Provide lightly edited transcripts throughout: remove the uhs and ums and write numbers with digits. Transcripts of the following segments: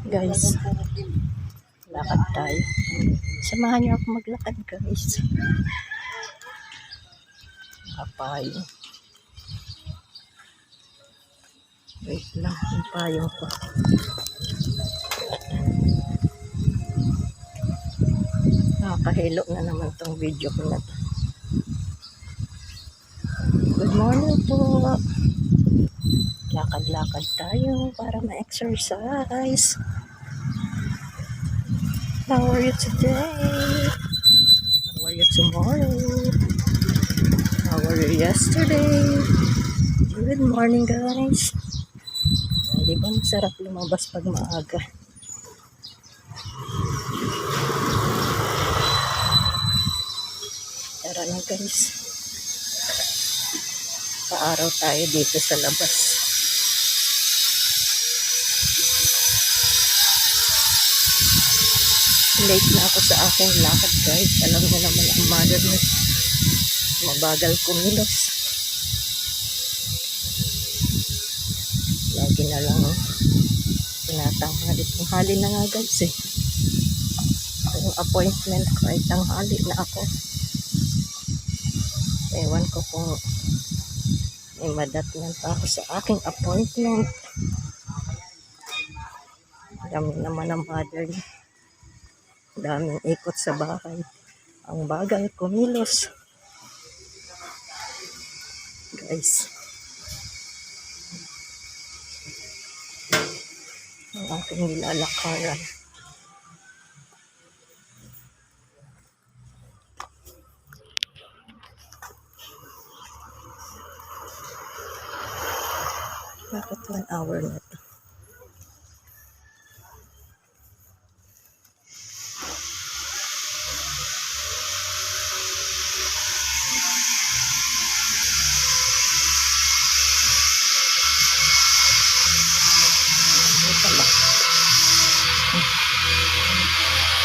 Guys, lakad tayo. Samahan niyo ako maglakad, guys. Papayo. Wait lang, yung payong ko. Nakakahilo na naman tong video ko na to. Good morning po. Lakad-lakad tayo para ma-exercise. How are you today? How are you tomorrow? How are you yesterday? Good morning, guys. Di ba masarap lumabas pag maaga? Tara na, guys. Paaraw tayo dito sa labas. Late na ako sa aking lakad, guys. Alam mo naman ang mother na mabagal kumilos. Lagi na lang tinatanghali. Tanghali na nga, guys, eh. Yung appointment ko ay tanghali na ako. Ewan ko kung may madatnan pa ako sa aking appointment. Dami naman ang mother niya. Daming ikot sa bahay. Ang bagal kumilos. Guys. Ang aking nilalakaran. Bakit 1 hour na to?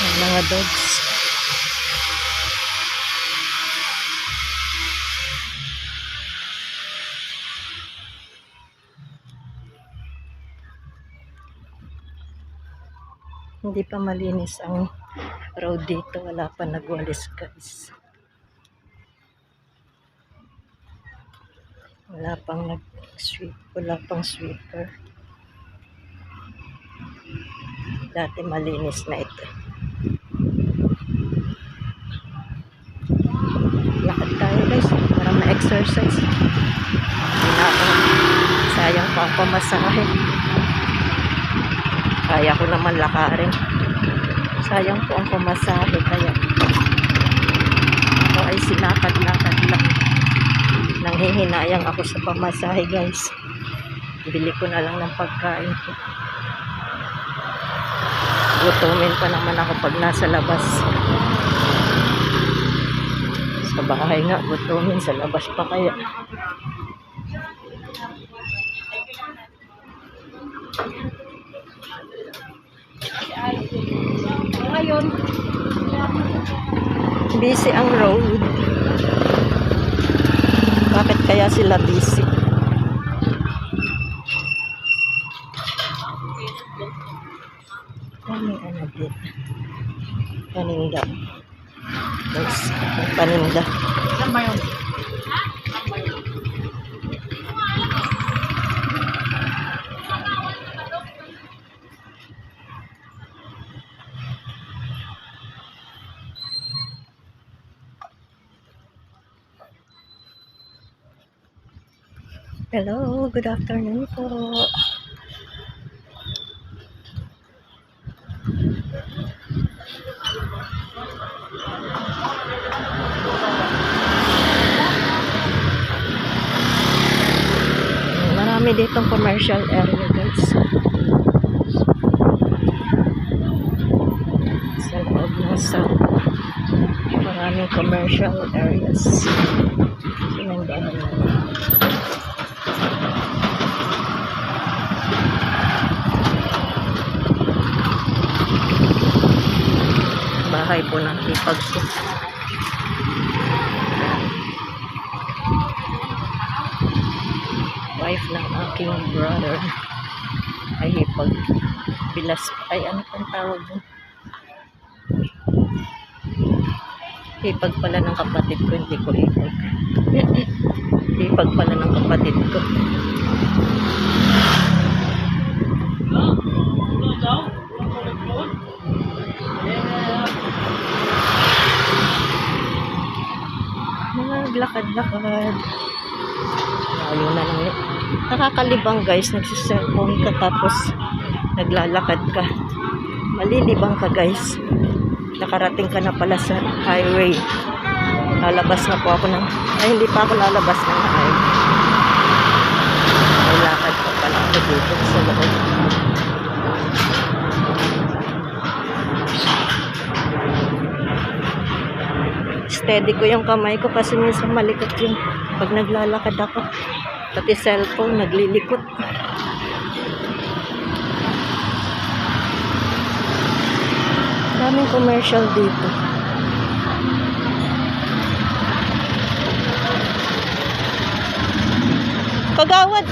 Ang mga dogs. Hindi pa malinis ang road dito. Wala pa nagwalis, guys. Wala pang nag-sweep. Wala pang sweeper. Dati malinis na ito. Lakad tayo, guys, para ma-exercise. Hindi na ako sayang pa ang pamasahe. Kaya ko naman lakarin. Sayang po ang pamasahe, kaya ako ay sinakad-lakad lang. Nanghihinayang ako sa pamasahe, guys. Bili ko na lang ng pagkain ko. Gutumin pa naman ako pag nasa labas. Sa bahay nga, gutumin. Sa labas pa kaya. Ngayon, busy ang road. Bakit kaya sila busy? Ano dito? Paninda. Yes, paninda. Saan ba yun? Hello, good afternoon po. Marami ditong commercial area, guys. Sa loob ng South, maraming commercial areas. Sinandahan na. Bahay po ng hipag ko. Wife ng aking brother ay hipag. bilas. Ay, ano pang tawag dun? Hipag pala ng kapatid ko, hindi ko hipag. Hipag pala ng kapatid ko. Naglakad-lakad. Ayaw na lang yun. Nakakalibang guys, nagsiselfone ka tapos naglalakad ka. Malilibang ka guys. Nakarating ka na pala sa highway. Lalabas na po ako ng... Ay, hindi pa ako lalabas ng highway. May lakad pa pala ako dito sa loob. Steady ko yung kamay ko kasi minsan malikot yung pag naglalakad ako. Pati cellphone, naglilikot. Daming commercial dito. Kagawad!